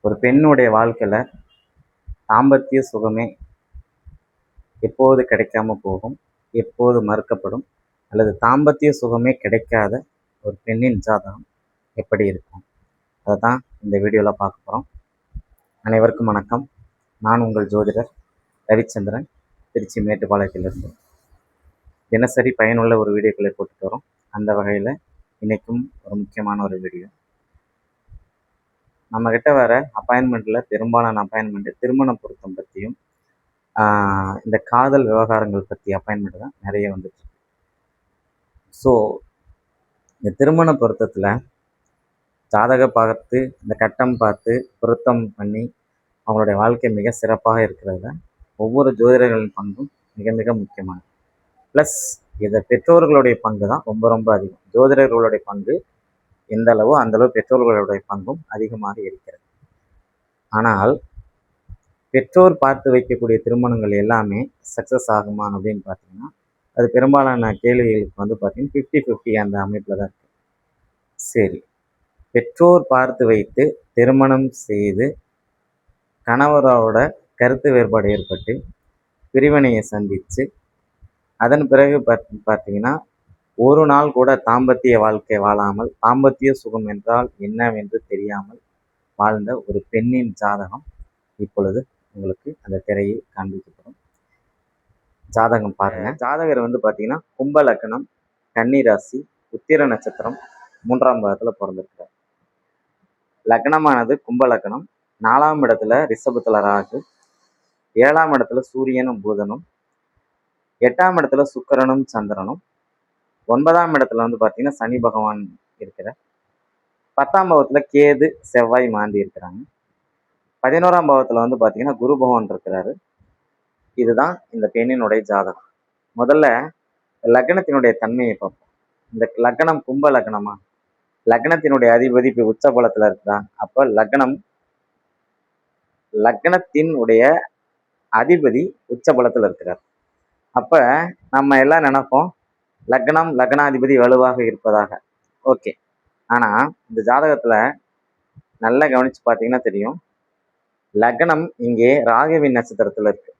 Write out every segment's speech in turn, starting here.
ஒரு பெண்ணுடைய வாழ்க்கையில் தாம்பத்திய சுகமே எப்போது கிடைக்காம போகும், எப்போது மறுக்கப்படும், அல்லது தாம்பத்திய சுகமே கிடைக்காத ஒரு பெண்ணின் ஜாதகம் எப்படி இருக்கும், அதை தான் இந்த வீடியோவில் பார்க்க போகிறோம். அனைவருக்கும் வணக்கம். நான் உங்கள் ஜோதிடர் ரவிச்சந்திரன், திருச்சி மேட்டுப்பாளையத்திலிருந்து. தினசரி பயனுள்ள ஒரு வீடியோக்களை போட்டுட்டு வரோம். அந்த வகையில் இன்றைக்கும் ஒரு முக்கியமான ஒரு வீடியோ. நம்மக்கிட்ட வர அப்பாயின்மெண்ட்டில் பெரும்பாலான அப்பாயின்மெண்ட்டு திருமண பொருத்தம் பற்றியும் இந்த காதல் விவகாரங்கள் பற்றி அப்பாயின்மெண்ட் தான் நிறைய வந்துச்சு. ஸோ இந்த திருமண பொருத்தத்தில் ஜாதகம் பார்த்து, இந்த கட்டம் பார்த்து பொருத்தம் பண்ணி அவங்களுடைய வாழ்க்கை மிக சிறப்பாக இருக்கிறதுல ஒவ்வொரு ஜோதிடர்களின் பங்கும் மிக மிக முக்கியமானது. ப்ளஸ் இதை பெற்றோர்களுடைய பங்கு தான் ரொம்ப ரொம்ப அதிகம். ஜோதிடர்களுடைய பங்கு எந்த அளவோ அந்தளவு பெற்றோர்களுடைய பங்கும் அதிகமாக இருக்கிறது. ஆனால் பெற்றோர் பார்த்து வைக்கக்கூடிய திருமணங்கள் எல்லாமே சக்ஸஸ் ஆகுமா அப்படின்னு பார்த்தீங்கன்னா, அது பெரும்பாலான கேள்விகளுக்கு பார்த்தீங்கன்னா 50-50 அந்த அமைப்பில் தான் இருக்குது. சரி, பெற்றோர் பார்த்து வைத்து திருமணம் செய்து கணவரோட கருத்து வேறுபாடு ஏற்பட்டு பிரிவினையை சந்தித்து அதன் பிறகு பார்த்தீங்கன்னா ஒரு நாள் கூட தாம்பத்திய வாழ்க்கை வாழாமல், தாம்பத்திய சுகம் என்றால் என்னவென்று தெரியாமல் வாழ்ந்த ஒரு பெண்ணின் ஜாதகம் இப்பொழுது உங்களுக்கு அந்த திரையை காண்பிக்கப்படும். ஜாதகம் பாருங்க. ஜாதகர் பார்த்தீங்கன்னா கும்ப லக்னம், கன்னி ராசி, உத்திர நட்சத்திரம், 3ஆம் பாதத்தில் பிறந்திருக்கிறார். லக்னமானது கும்ப லக்னம், 4ஆம் இடத்துல ரிஷபத்துல ராகு, 7ஆம் இடத்துல சூரியனும் புதனும், 8ஆம் இடத்துல சுக்கிரனும் சந்திரனும், 9ஆம் இடத்துல பார்த்தீங்கன்னா சனி பகவான் இருக்கிறார். 10ஆம் பாவத்துல கேது செவ்வாய் மாந்தி இருக்கிறாங்க. 11ஆம் பாவத்துல பார்த்தீங்கன்னா குரு பகவான் இருக்கிறாரு. இதுதான் இந்த பெண்ணினுடைய ஜாதகம். முதல்ல லக்னத்தினுடைய தன்மையை பார்ப்போம். இந்த லக்னம் கும்ப லக்னமா, லக்னத்தினுடைய அதிபதி இப்போ உச்ச பலத்துல இருக்குதா? அப்ப லக்னத்தினுடைய அதிபதி உச்ச பலத்துல இருக்கிறார். அப்ப நம்ம எல்லாம் நினைப்போம் லக்னாதிபதி வலுவாக இருப்பதாக. ஓகே, ஆனா இந்த ஜாதகத்துல நல்லா கவனிச்சு பார்த்தீங்கன்னா தெரியும், லக்னம் இங்கே ராகுவின் நட்சத்திரத்துல இருக்கு,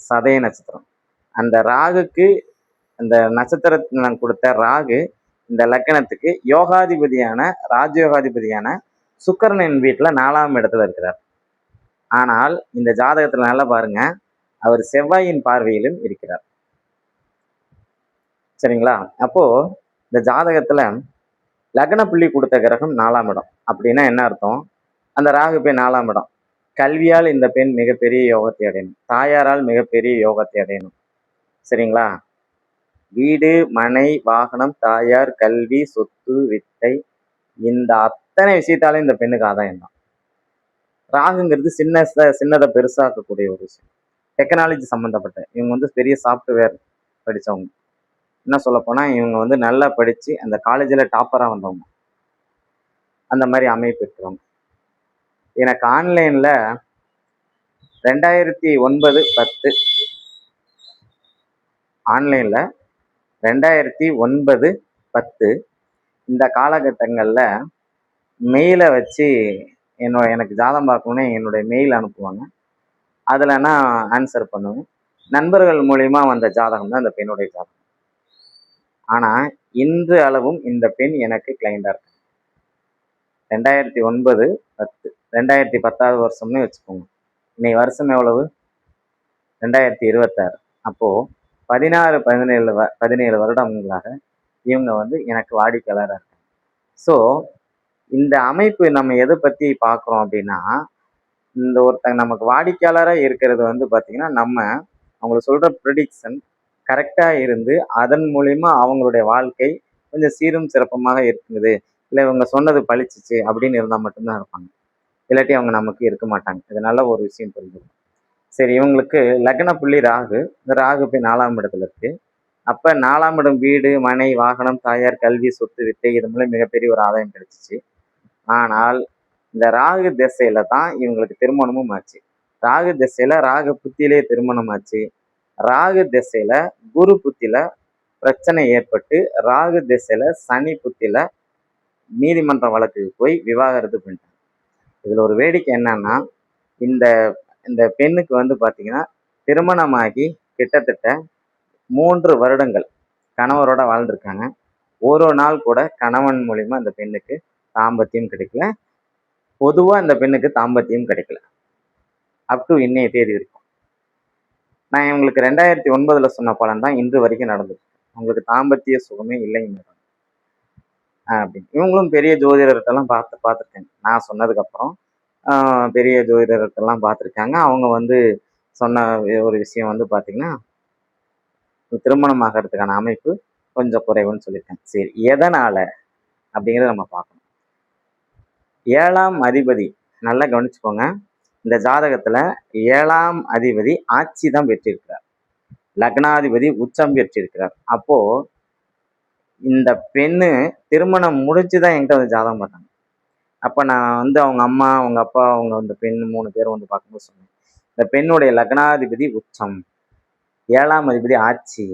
சதய நட்சத்திரம். அந்த ராகுக்கு, அந்த நட்சத்திரத்தை கொடுத்த ராகு இந்த லக்னத்துக்கு யோகாதிபதியான ராஜயோகாதிபதியான சுக்கிரனின் வீட்டில் 4ஆம் இடத்துல இருக்கிறார். ஆனால் இந்த ஜாதகத்துல நல்லா பாருங்க, அவர் செவ்வாயின் பார்வையிலும் இருக்கிறார். சரிங்களா? அப்போ இந்த ஜாதகத்துல லக்ன புள்ளி கொடுத்த கிரகம் 4ஆம் இடம். அப்படின்னா என்ன அர்த்தம்? அந்த ராகு போய் 4ஆம் இடம். கல்வியால் இந்த பெண் மிகப்பெரிய யோகத்தை அடையணும், தாயாரால் மிகப்பெரிய யோகத்தை அடையணும். சரிங்களா? வீடு, மனை, வாகனம், தாயார், கல்வி, சொத்து, வித்தை, இந்த அத்தனை விஷயத்தாலும் இந்த பெண்ணுக்கு ஆதாயம் தான். ராகுங்கிறது சின்னதை பெருசாக்கக்கூடிய ஒரு விஷயம். டெக்னாலஜி சம்மந்தப்பட்ட இவங்க பெரிய சாஃப்ட்வேர் படித்தவங்க. என்ன சொல்ல போனால் இவங்க நல்லா படித்து அந்த காலேஜில் டாப்பராக வந்தவங்க. அந்த மாதிரி அமைப்பு இருக்கிறவங்க. எனக்கு ஆன்லைனில் 2009-10 ஆன்லைனில் 2009-10 இந்த காலகட்டங்களில் மெயிலை வச்சு எனக்கு ஜாதகம் பார்க்கணுன்னு என்னுடைய மெயில் அனுப்புவாங்க. அதில் நான் ஆன்சர் பண்ணுவேன். நண்பர்கள் மூலிமா வந்த ஜாதகம் தான் இந்த பெண்ணுடைய ஜாதகம். ஆனால் இன்று அளவும் இந்த பெண் எனக்கு கிளைண்டாக இருக்கு. 2009-10 2010 வருஷம்னு வச்சுக்கோங்க. இன்னைக்கு வருஷம் எவ்வளவு? 2026. அப்போது 16-17 வருடங்களாக இவங்க எனக்கு வாடிக்கையாளராக இருக்காங்க. ஸோ இந்த அமைப்பு நம்ம எதை பற்றி பார்க்குறோம் அப்படின்னா, இந்த ஒருத்தங்க நமக்கு வாடிக்கையாளராக இருக்கிறது பார்த்தீங்கன்னா, நம்ம அவங்களுக்கு சொல்கிற ப்ரிடிக்ஷன் கரெக்டாக இருந்து அதன் மூலிமா அவங்களுடைய வாழ்க்கை கொஞ்சம் சீரும் சிறப்பமாக இருக்குது, இல்லை இவங்க சொன்னது பழிச்சிச்சு அப்படின்னு இருந்தால் மட்டும்தான் இருப்பாங்க. இல்லாட்டி அவங்க நமக்கு இருக்க மாட்டாங்க. இது நல்ல ஒரு விஷயம் புரிஞ்சுக்கணும். சரி, இவங்களுக்கு லக்ன புள்ளி ராகு. இந்த ராகு போய் 4ஆம் இடத்துல இருக்கு. அப்போ 4ஆம் இடம் வீடு, மனை, வாகனம், தாயார், கல்வி, சொத்து, வித்தை, இது மூலம் மிகப்பெரிய ஒரு ஆதாயம் கிடைச்சிச்சு. ஆனால் இந்த ராகு திசையில தான் இவங்களுக்கு திருமணமும் ஆச்சு. ராகு திசையில ராகு புத்தியிலே திருமணம் ஆச்சு. ராகு திசையில குரு புத்தியில பிரச்சனை ஏற்பட்டு, ராகு திசையில சனி புத்தியில நீதிமன்ற வழக்குக்கு போய் விவாகரத்து பண்ணிட்டாங்க. இதில் ஒரு வேடிக்கை என்னன்னா, இந்த இந்த பெண்ணுக்கு வந்து பார்த்தீங்கன்னா, திருமணமாகி கிட்டத்தட்ட 3 வருடங்கள் கணவரோட வாழ்ந்திருக்காங்க. ஒரு நாள் கூட கணவன் மூலியமா அந்த பெண்ணுக்கு தாம்பத்தியம் கிடைக்கல. பொதுவா அந்த பெண்ணுக்கு தாம்பத்தியம் கிடைக்கல. அப் டூ இன்னைய தேதி வரைக்கும். நான் இவங்களுக்கு 2009ல சொன்ன பலன் தான் இன்று வரைக்கும் நடந்தது. உங்களுக்கு தாம்பத்திய சுகமே இல்லைங்க மேடம். அப்படின்னு. இவங்களும் பெரிய ஜோதிடர்கிட்டலாம் பார்த்துருக்காங்க. நான் சொன்னதுக்கப்புறம் பெரிய ஜோதிடர்கிட்டலாம் பார்த்துருக்காங்க. அவங்க வந்து சொன்ன ஒரு விஷயம் வந்து பார்த்தீங்கன்னா, திருமணம் ஆகிறதுக்கான அமைப்பு கொஞ்சம் குறைவுன்னு சொல்லியிருக்காங்க. சரி, எதனால அப்படிங்கிறத நம்ம பார்க்கணும். 7ஆம் அதிபதி நல்லா கவனிச்சுக்கோங்க. இந்த ஜாதகத்துல 7ஆம் அதிபதி ஆட்சி தான் பெற்றிருக்கிறார். லக்னாதிபதி உச்சம் பெற்றிருக்கிறார். அப்போ இந்த பெண்ணு திருமணம் முடிச்சுதான் என்கிட்ட வந்து ஜாதகம் பார்த்தாங்க. அப்ப நான் வந்து அவங்க அம்மா, அவங்க அப்பா, அவங்க அந்த பெண் 3 பேரும் வந்து பார்க்கும்போது சொன்னேன், இந்த பெண்ணுடைய லக்னாதிபதி உச்சம், 7ஆம் அதிபதி ஆட்சி.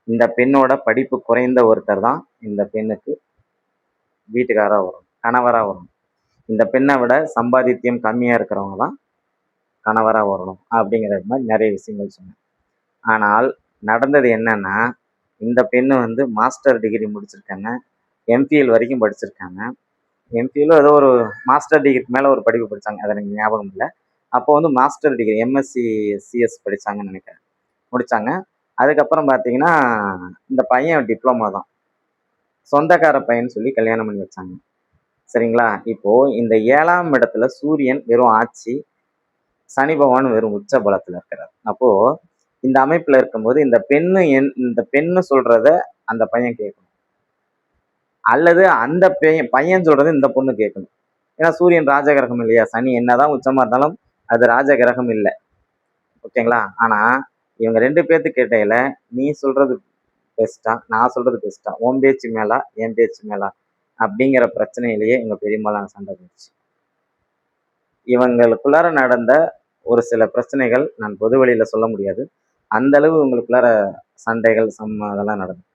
இந்த பெண்ணோட படிப்பு குறைந்த ஒருத்தர் தான் இந்த பெண்ணுக்கு வீட்டுக்காரா வரும், கணவரா வரும். இந்த பெண்ணை விட சம்பாதித்தியம் கம்மியா இருக்கிறவங்க தான் கணவரா வரணும் அப்படிங்கிறது மாதிரி நிறைய விஷயங்கள் சொன்னேன். ஆனால் நடந்தது என்னன்னா, இந்த பெண்ணு வந்து மாஸ்டர் டிகிரி முடிச்சிருக்காங்க, எம்பிஎல் வரைக்கும் படிச்சிருக்காங்க. எம்பிஎல் ஏதோ ஒரு மாஸ்டர் டிகிரிக்கு மேலே ஒரு படிப்பு படித்தாங்க, அது எனக்கு ஞாபகம் இல்லை. அப்போ வந்து மாஸ்டர் டிகிரி எம்எஸ்சி சிஎஸ் படித்தாங்கன்னு நினைக்கிறேன், முடித்தாங்க. அதுக்கப்புறம் பார்த்தீங்கன்னா இந்த பையன் டிப்ளமா தான், சொந்தக்கார பையன் சொல்லி கல்யாணம் பண்ணி வச்சாங்க. சரிங்களா? இப்போ இந்த 7ஆம் இடத்துல சூரியன் வெறும் ஆட்சி, சனி பகவான் வெறும் உச்ச பலத்துல இருக்கிறார். அப்போ இந்த அமைப்புல இருக்கும்போது இந்த பெண்ணு சொல்றத அந்த பையன் கேட்கணும், அல்லது அந்த பையன் சொல்றது இந்த பொண்ணு கேட்கணும். ஏன்னா சூரியன் ராஜகிரகம் இல்லையா, சனி என்னதான் உச்சமா இருந்தாலும் அது ராஜகிரகம் இல்லை. ஓகேங்களா? ஆனா இவங்க 2 பேர்த்துக்கு கேட்டையில நீ சொல்றது பெஸ்ட்டா, நான் சொல்றது பெஸ்ட்டா, உன் பேச்சு மேலா என் பேச்சு மேலா அப்படிங்கிற பிரச்சனையிலேயே எங்க பெரியம்மாலாம் சண்டை போச்சு. இவங்களுக்குள்ளார நடந்த ஒரு சில பிரச்சனைகள் நான் பொது வழியில சொல்ல முடியாது. அந்த அளவு இவங்களுக்குள்ளார சண்டைகள் அதெல்லாம் நடந்தது.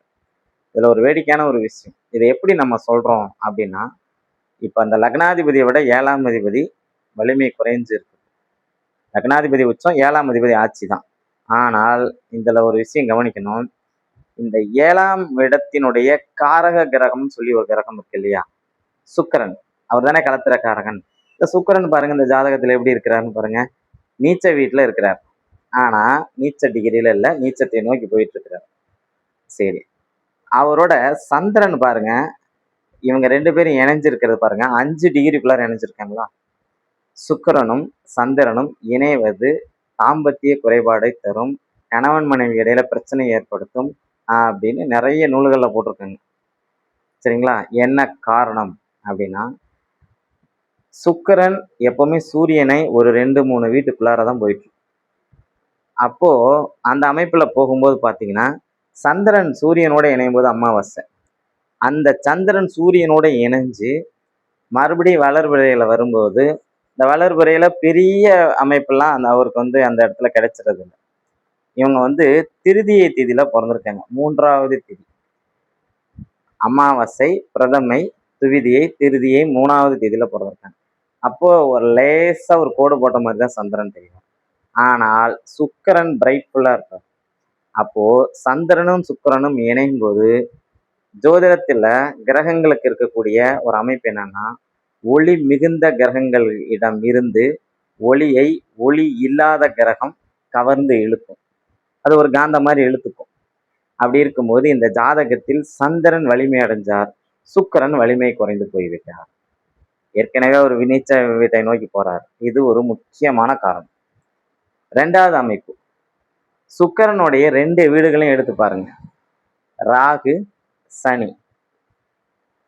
இதுல ஒரு வேடிக்கையான ஒரு விஷயம், இதை எப்படி நம்ம சொல்றோம் அப்படின்னா, இப்ப அந்த லக்னாதிபதியை விட 7ஆம் அதிபதி வலிமை குறைஞ்சு இருக்கு. லக்னாதிபதி உச்சம், 7ஆம் அதிபதி ஆட்சி தான். ஆனால் இதுல ஒரு விஷயம் கவனிக்கணும். இந்த 7ஆம் இடத்தினுடைய காரக கிரகம்னு சொல்லி ஒரு கிரகம் இருக்கு இல்லையா, சுக்கிரன். அவர் தானே களத்திர காரகன். இந்த சுக்கிரன் பாருங்க, இந்த ஜாதகத்துல எப்படி இருக்கிறாருன்னு பாருங்க. நீச்ச வீட்டுல இருக்கிறார். ஆனா நீச்ச டிகிரியில இல்ல, நீச்சத்தை நோக்கி போயிட்டு இருக்கிறார். சரி, அவரோட சந்திரன் பாருங்க, இவங்க 2 பேரும் இணைஞ்சிருக்கிறது பாருங்க, 5 டிகிரிக்குள்ளார இணைஞ்சிருக்காங்களா. சுக்கிரனும் சந்திரனும் இணைவது தாம்பத்திய குறைபாடை தரும், கணவன் மனைவி இடையில பிரச்சனை ஏற்படுத்தும் அப்படின்னு நிறைய நூல்கள்ல போட்டிருக்காங்க. சரிங்களா? என்ன காரணம் அப்படின்னா, சுக்கிரன் எப்பவுமே சூரியனை ஒரு 2-3 வீட்டுக்குள்ளாரதான் போயிட்டு, அப்போ அந்த அமைப்புல போகும்போது பாத்தீங்கன்னா, சந்திரன் சூரியனோட இணையும் போது அமாவாசை, அந்த சந்திரன் சூரியனோட இணைஞ்சு மறுபடியும் வளர்பிறையில வரும்போது, இந்த வளர்பிறையில பெரிய அமைப்பெல்லாம் அவருக்கு வந்து அந்த இடத்துல கிடைச்சிறது இல்லை. இவங்க வந்து திருதியை திதியில பிறந்திருக்காங்க, 3வது திதி. அமாவாசை, பிரதமை, துவிதியை, திருதியை 3வது தேதியில பிறந்திருக்காங்க. அப்போ ஒரு லேசா ஒரு கோடு போட்ட மாதிரி தான் சந்திரன் தெரியும். ஆனால் சுக்கிரன் பிரைட்ஃபுல்லா இருப்பார். அப்போ சந்திரனும் சுக்கிரனும் இணையும் போது ஜோதிடத்துல கிரகங்களுக்கு இருக்கக்கூடிய ஒரு அமைப்பு என்னன்னா, ஒளி மிகுந்த கிரகங்களிடம் இருந்து ஒளியை ஒளி இல்லாத கிரகம் கவர்ந்து இழுக்கும். அது ஒரு காந்த மாதிரி இழுத்துக்கும். அப்படி இருக்கும்போது இந்த ஜாதகத்தில் சந்திரன் வலிமை அடைஞ்சார், சுக்கிரன் வலிமை குறைந்து போய்விட்டார். ஏற்கனவே ஒரு நீச்ச வீட்டை நோக்கி போறார். இது ஒரு முக்கியமான காரணம். 2வது அமைப்பு, சுக்கிரனுடைய 2 வீடுகளையும் எடுத்து பாருங்க. ராகு, சனி.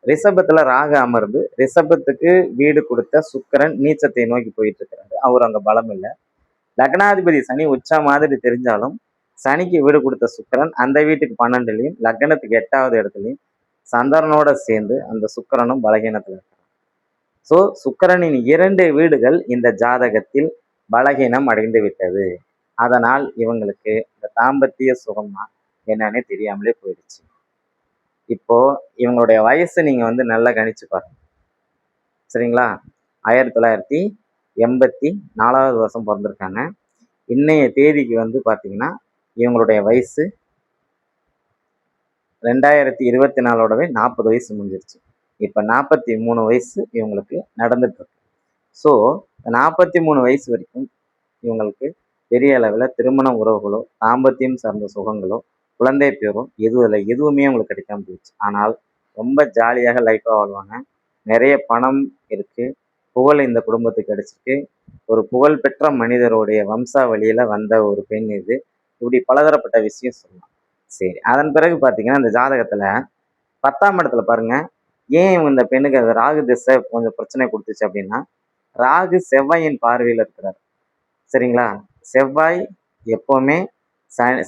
ரிஷபத்துல ராகு அமர்ந்து ரிஷபத்துக்கு வீடு கொடுத்த சுக்கிரன் நீச்சத்தை நோக்கி போயிட்டு இருக்கிறாரு. அவர் அங்க பலம் இல்லை. லக்னாதிபதி சனி உச்ச மாதிரி தெரிஞ்சாலும் சனிக்கு வீடு கொடுத்த சுக்கிரன் அந்த வீட்டுக்கு 12லையும் லக்னத்துக்கு 8வது இடத்துலையும் சந்திரனோட சேர்ந்து அந்த சுக்கிரனும் பலகீனத்துல இருக்கிறார். ஸோ சுக்கிரனின் 2 வீடுகள் இந்த ஜாதகத்தில் பலகீனம் அடைந்து விட்டது. அதனால் இவங்களுக்கு இந்த தாம்பத்திய சுகம்னா என்னன்னே தெரியாமலே போயிடுச்சு. இப்போ இவங்களுடைய வயசு நீங்க வந்து நல்லா கணிச்சு பாருங்க. சரிங்களா? 1984வது வருஷம் பிறந்திருக்காங்க. இன்னைய தேதிக்கு வந்து பார்த்தீங்கன்னா இவங்களுடைய வயசு 2024ஓடவே 40 வயசு முடிஞ்சிருச்சு. இப்போ 43 வயசு இவங்களுக்கு நடந்துட்டு இருக்கு. ஸோ 43 வயசு வரைக்கும் இவங்களுக்கு பெரிய அளவில் திருமண உறவுகளோ தாம்பத்தியம் சார்ந்த சுகங்களோ குழந்தை பேரோ எதுவுமே உங்களுக்கு கிடைக்காம போயிடுச்சு. ஆனால் ரொம்ப ஜாலியாக லைஃப்பாக வாழ்வாங்க. நிறைய பணம் இருக்கு, புகழ் இந்த குடும்பத்துக்கு கிடைச்சிருக்கு. ஒரு புகழ்பெற்ற மனிதருடைய வம்சாவளியில வந்த ஒரு பெண் இது. இப்படி பலதரப்பட்ட விஷயம் சொல்லலாம். சரி, அதன் பிறகு பார்த்தீங்கன்னா இந்த ஜாதகத்துல 10ஆம் இடத்துல பாருங்க, ஏன் இந்த பெண்ணுக்கு அது ராகு திசை கொஞ்சம் பிரச்சனை கொடுத்துச்சு அப்படின்னா, ராகு செவ்வாயின் பார்வையில் இருக்கிறார். சரிங்களா? செவ்வாய் எப்பவுமே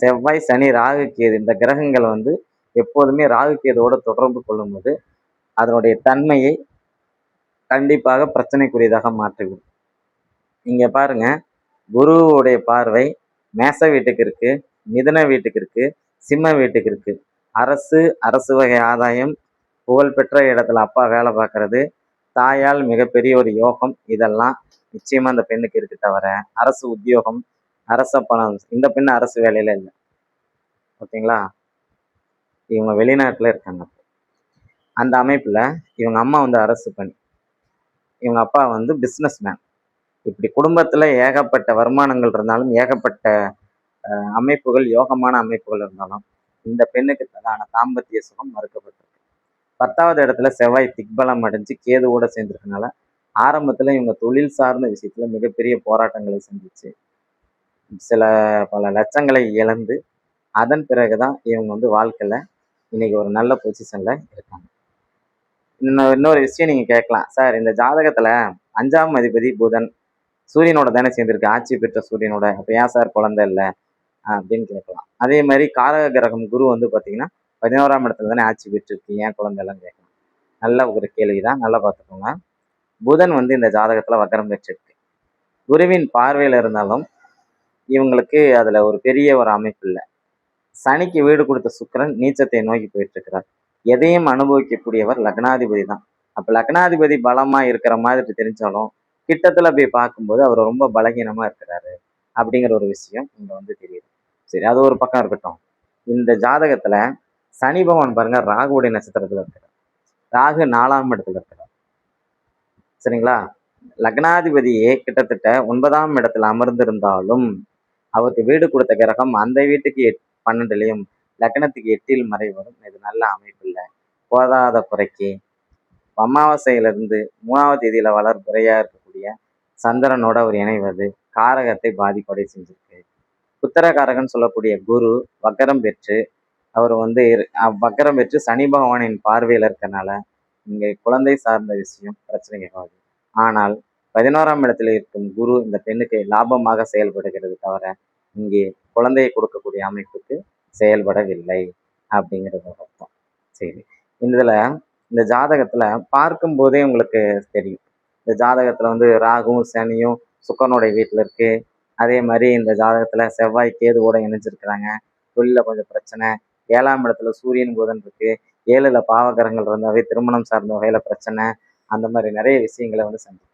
செவ்வாய், சனி, ராகு, கேது இந்த கிரகங்கள் வந்து எப்போதுமே ராகு கேதுவோட தொடர்பு கொள்ளும்போது அதனுடைய தன்மையை கண்டிப்பாக பிரச்சனைக்குரியதாக மாற்றிவிடும். இங்க பாருங்க, குருவுடைய பார்வை மேச வீட்டுக்கு இருக்கு, மிதுன வீட்டுக்கு இருக்கு, சிம்ம வீட்டுக்கு இருக்கு. அரசு வகை ஆதாயம், புகழ்பெற்ற இடத்துல அப்பா வேலை பார்க்கறது, தாயால் மிகப்பெரிய ஒரு யோகம், இதெல்லாம் நிச்சயமா அந்த பெண்ணுக்கு இருக்கு. தவிர அரசு உத்தியோகம், அரச பணம், இந்த பெண்ணு அரசு வேலையில இல்லை. ஓகேங்களா? இவங்க வெளிநாட்டுல இருக்காங்க. அந்த அமைப்புல இவங்க அம்மா வந்து அரசு பணி, இவங்க அப்பா வந்து பிஸ்னஸ் மேன். இப்படி குடும்பத்துல ஏகப்பட்ட வருமானங்கள் இருந்தாலும், ஏகப்பட்ட அமைப்புகள், யோகமான அமைப்புகள் இருந்தாலும் இந்த பெண்ணுக்கு தகான தாம்பத்திய சுகம் மறுக்கப்பட்டிருக்கு. 10வது இடத்துல செவ்வாய் திக்பலம் அடைஞ்சு கேதுவோட சேர்ந்திருக்கனால ஆரம்பத்துல இவங்க தொழில் சார்ந்த விஷயத்துல மிகப்பெரிய போராட்டங்களை சந்திச்சு பல லட்சங்களை இழந்து அதன் பிறகுதான் இவங்க வந்து வாழ்க்கையில இன்னைக்கு ஒரு நல்ல பொசிஷன்ல இருக்காங்க. இன்னொரு விஷயம் நீங்க கேட்கலாம், சார் இந்த ஜாதகத்துல 5ஆம் அதிபதி புதன் சூரியனோட தானே சேர்ந்திருக்கு, ஆட்சி பெற்ற சூரியனோட, அப்ப ஏன் சார் குழந்தை இல்லை அப்படின்னு கேட்கலாம். அதே மாதிரி காரக கிரகம் குரு வந்து பார்த்தீங்கன்னா 11ஆம் இடத்துல தானே ஆட்சி பெற்றிருக்கு, ஏன் குழந்தை எல்லாம் கேட்கலாம். நல்ல ஒரு கேள்விதான், நல்லா பார்த்துக்கோங்க. புதன் வந்து இந்த ஜாதகத்துல வக்கரம் பெற்றிருக்கு. குருவின் பார்வையில இருந்தாலும் இவங்களுக்கு அதுல ஒரு பெரிய ஒரு அமைப்பு இல்லை. சனிக்கு வீடு கொடுத்த சுக்கிரன் நீச்சத்தை நோக்கி போயிட்டு இருக்கிறார். எதையும் அனுபவிக்கக்கூடியவர் லக்னாதிபதி தான். அப்ப லக்னாதிபதி பலமா இருக்கிற மாதிரி தெரிஞ்சாலும் கிட்டத்துல போய் பார்க்கும்போது அவர் ரொம்ப பலகீனமா இருக்கிறாரு அப்படிங்கிற ஒரு விஷயம் இங்க வந்து தெரியுது. சரி, அது ஒரு பக்கம் இருக்கட்டும். இந்த ஜாதகத்துல சனி பகவான் பாருங்க ராகுவுடைய நட்சத்திரத்துல இருக்கிறார். ராகு 4ஆம் இடத்துல இருக்கிறார். சரிங்களா? லக்னாதிபதியே கிட்டத்தட்ட 9ஆம் இடத்துல அமர்ந்திருந்தாலும் அவருக்கு வீடு கொடுத்த கிரகம் அந்த வீட்டுக்கு 12லையும் லக்னத்துக்கு 8ல் மறைவதும் இது நல்ல அமைப்பு இல்லை. போதாத குறைக்கு அமாவாசையிலிருந்து 3வது தேதியில வளர்புறையா இருக்கக்கூடிய சந்திரனோட அவர் இணைவது காரகத்தை பாதிப்படை செஞ்சிருக்கு. புத்திரகாரகன் சொல்லக்கூடிய குரு வக்கரம் பெற்று அவர் வந்து வக்கரம் பெற்று சனி பகவானின் பார்வையில் இருக்கனால இங்கே குழந்தை சார்ந்த விஷயம் பிரச்சனை ஆகாது. ஆனால் 11ஆம் இடத்துல இருக்கும் குரு இந்த பெண்ணுக்கு லாபமாக செயல்படுகிறது தவிர இங்கே குழந்தையை கொடுக்கக்கூடிய அமைப்புக்கு செயல்படவில்லை அப்படிங்கிறது அர்த்தம். சரி, இந்த ஜாதகத்துல பார்க்கும் போதே உங்களுக்கு தெரியும், இந்த ஜாதகத்துல வந்து ராகுவும் சனியும் சுக்கரனுடைய வீட்டுல இருக்கு. அதே மாதிரி இந்த ஜாதகத்துல செவ்வாய் கேதுவோட இணைஞ்சிருக்கிறாங்க. தொழில கொஞ்சம் பிரச்சனை. 7ஆம் இடத்துல சூரியன் புதன் இருக்கு. 7ல் பாவகிரகங்கள் இருந்தாவே திருமணம் சார்ந்த வகையில பிரச்சனை. அந்த மாதிரி நிறைய விஷயங்களை வந்து சந்திக்கும்.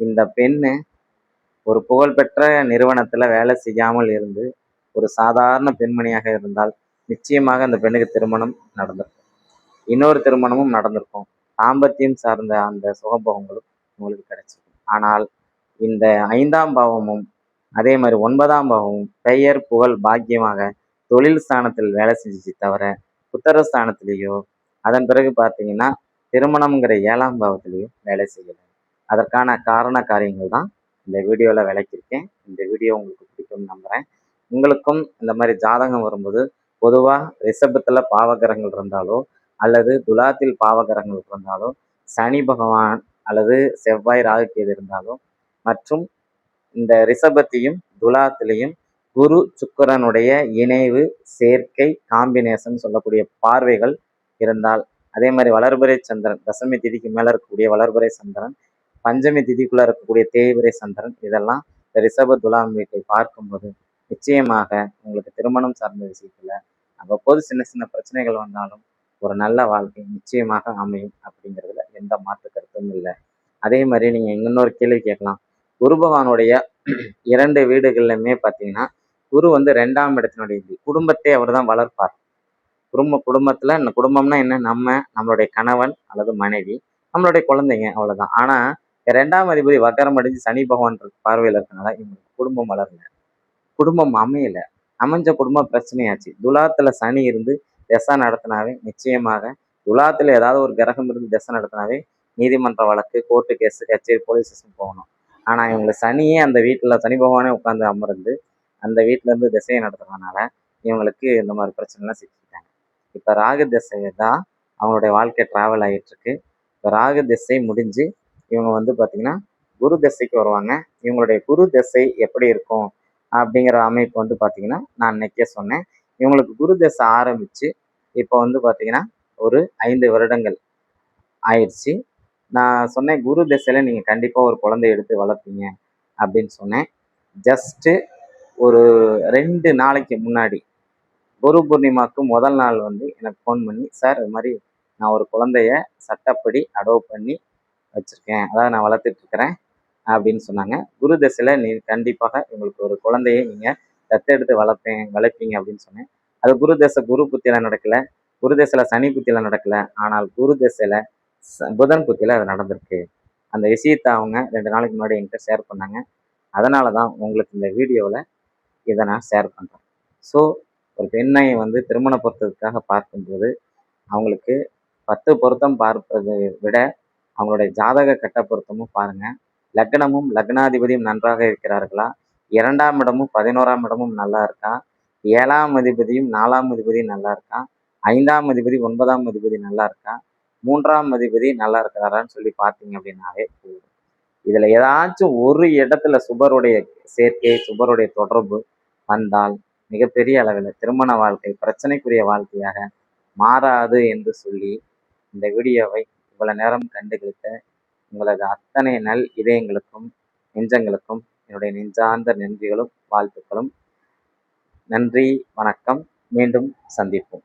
இந்த பெண்ணு ஒரு புகழ்பெற்ற நிறுவனத்துல வேலை செய்யாமல் இருந்து ஒரு சாதாரண பெண்மணியாக இருந்தால் நிச்சயமாக அந்த பெண்ணுக்கு திருமணம் நடந்திருக்கும். இன்னொரு திருமணமும் நடந்திருக்கும். தாம்பத்தியம் சார்ந்த அந்த சுகபோகங்களும் உங்களுக்கு கிடைச்சிருக்கும். ஆனால் இந்த 5ஆம் பாவமும் அதே மாதிரி 9ஆம் பாவமும் பெயர் புகழ் பாக்கியமாக தொழில் ஸ்தானத்தில் வேலை செஞ்சிச்சு தவிர புத்திரஸ்தானத்திலேயோ அதன் பிறகு பார்த்தீங்கன்னா திருமணம்ங்கிற 7ஆம் பாவத்திலேயோ வேலை செய்யலை. அதற்கான காரண காரியங்கள் தான் இந்த வீடியோவில் விளக்கியிருக்கேன். இந்த வீடியோ உங்களுக்கு பிடிக்கும்னு நம்புகிறேன். உங்களுக்கும் இந்த மாதிரி ஜாதகம் வரும்போது பொதுவாக ரிஷபத்தில் பாவகிரகங்கள் இருந்தாலோ அல்லது துலாத்தில் பாவகிரகங்கள் இருந்தாலோ சனி பகவான் அல்லது செவ்வாய் ராகு கேது இருந்தாலோ மற்றும் இந்த ரிஷபத்தையும் துலாத்திலையும் குரு சுக்கிரனுடைய இணைவு சேர்க்கை காம்பினேஷன் சொல்லக்கூடிய பார்வைகள் இருந்தால், அதே மாதிரி வளர்பிறை சந்திரன் தசமி திதிக்கு மேல இருக்கக்கூடிய வளர்பிறை சந்திரன், பஞ்சமி திதிக்குள்ள இருக்கக்கூடிய தேய்பிறை சந்திரன், இதெல்லாம் இந்த ரிஷப துலாம் வீட்டை பார்க்கும்போது நிச்சயமாக உங்களுக்கு திருமணம் சார்ந்த விஷயத்துல அவ்வப்போது சின்ன சின்ன பிரச்சனைகள் வந்தாலும் ஒரு நல்ல வாழ்க்கை நிச்சயமாக அமையும் அப்படிங்கிறதுல எந்த மாற்று கருத்தும் இல்லை. அதே மாதிரி நீங்கள் இன்னொரு கேள்வி கேட்கலாம். குரு பகவானுடைய 2 வீடுகள்லையுமே பார்த்தீங்கன்னா, குரு வந்து 2ஆம் இடத்தினுடைய குடும்பத்தை அவர் தான் வளர்ப்பார். குடும்பத்துல குடும்பம்னா என்ன? நம்மளுடைய கணவன் அல்லது மனைவி, நம்மளுடைய குழந்தைங்க அவ்வளவுதான். ஆனா 2ஆம் அதிபதி வக்கரம் அடைஞ்சு சனி பகவான் பார்வையில் இருக்கனால இவங்களுக்கு குடும்பம் வளரல, குடும்பம் அமையல. அமைஞ்ச குடும்பம் பிரச்சனையாச்சு. துலாத்துல சனி இருந்து திசை நடத்தினாவே நிச்சயமாக, துலாத்துல ஏதாவது ஒரு கிரகம் இருந்து திசை நடத்தினாவே நீதிமன்ற வழக்கு, கோர்ட்டு கேஸ், கச்சேரி, போலீஸ் ஸ்டேஷன் போகணும். ஆனா இவங்களுக்கு சனியே அந்த வீட்டுல, சனி பகவானே உட்கார்ந்து அமர்ந்து அந்த வீட்டுல இருந்து திசையை நடத்துறதுனால இவங்களுக்கு இந்த மாதிரி பிரச்சனைலாம் சிக்கிட்டாங்க. இப்ப ராகு திசை தான் அவங்களுடைய வாழ்க்கை டிராவல் ஆகிட்டு இருக்கு. இப்ப ராகு திசை முடிஞ்சு இவங்க வந்து பாத்தீங்கன்னா குரு திசைக்கு வருவாங்க. இவங்களுடைய குரு திசை எப்படி இருக்கும் அப்படிங்கிற அமைப்பு வந்து பாத்தீங்கன்னா நான் இன்னைக்கே சொன்னேன். இவங்களுக்கு குரு திசை ஆரம்பிச்சு இப்போ வந்து பாத்தீங்கன்னா ஒரு 5 வருடங்கள் ஆயிடுச்சு. நான் சொன்னேன் குரு திசையில நீங்க கண்டிப்பா ஒரு குழந்தைய எடுத்து வளர்ப்பீங்க அப்படின்னு சொன்னேன். ஜஸ்ட்டு ஒரு 2 நாளைக்கு முன்னாடி குரு பூர்ணிமாவுக்கு முதல் நாள் வந்து எனக்கு ஃபோன் பண்ணி, சார் இது மாதிரி நான் ஒரு குழந்தைய சட்டப்படி அடோவ் பண்ணி வச்சுருக்கேன், அதாவது நான் வளர்த்துட்டு இருக்கிறேன் அப்படின்னு சொன்னாங்க. குரு தசையில் நீ கண்டிப்பாக உங்களுக்கு ஒரு குழந்தையை நீங்கள் தத்தெடுத்து வளர்ப்பீங்க அப்படின்னு சொன்னேன். அது குரு தசை குரு புத்தியில் நடக்கலை, குரு தசையில் சனி புத்தியில் நடக்கலை, ஆனால் குரு தசையில் புதன் புத்தியில் அது நடந்திருக்கு. அந்த விஷயத்தை அவங்க 2 நாளைக்கு முன்னாடி என்கிட்ட ஷேர் பண்ணாங்க. அதனால தான் உங்களுக்கு இந்த வீடியோவில் இதை நான் ஷேர் பண்ணுறேன். ஸோ ஒரு பெண்ணை வந்து திருமண பொருத்தத்துக்காக பார்க்கும்போது அவங்களுக்கு 10 பொருத்தம் பார்ப்பதை விட அவங்களுடைய ஜாதக கட்ட பொருத்தமும் பாருங்க. லக்னமும் லக்னாதிபதியும் நன்றாக இருக்கிறார்களா, 2ஆம் இடமும் 11ஆம் இடமும் நல்லா இருக்கா, 7ஆம் அதிபதியும் 4ஆம் அதிபதியும் நல்லா இருக்கா, 5ஆம் அதிபதி 9ஆம் அதிபதி நல்லா இருக்கா, 3ஆம் அதிபதி நல்லா இருக்கிறாரான்னு சொல்லி பார்த்தீங்க அப்படின்னாவே போதும். இதுல ஏதாச்சும் ஒரு இடத்துல சுபருடைய சேர்க்கை, சுபருடைய தொடர்பு வந்தால் மிகப்பெரிய அளவில் திருமண வாழ்க்கை பிரச்சனைக்குரிய வாழ்க்கையாக மாறாது என்று சொல்லி இந்த வீடியோவை இவ்வளவு நேரம் கண்டுகளித்த உங்களது அத்தனை நல் இதயங்களுக்கும் நெஞ்சங்களுக்கும் என்னுடைய நெஞ்சார்ந்த நன்றிகளும் வாழ்த்துக்களும். நன்றி, வணக்கம். மீண்டும் சந்திப்போம்.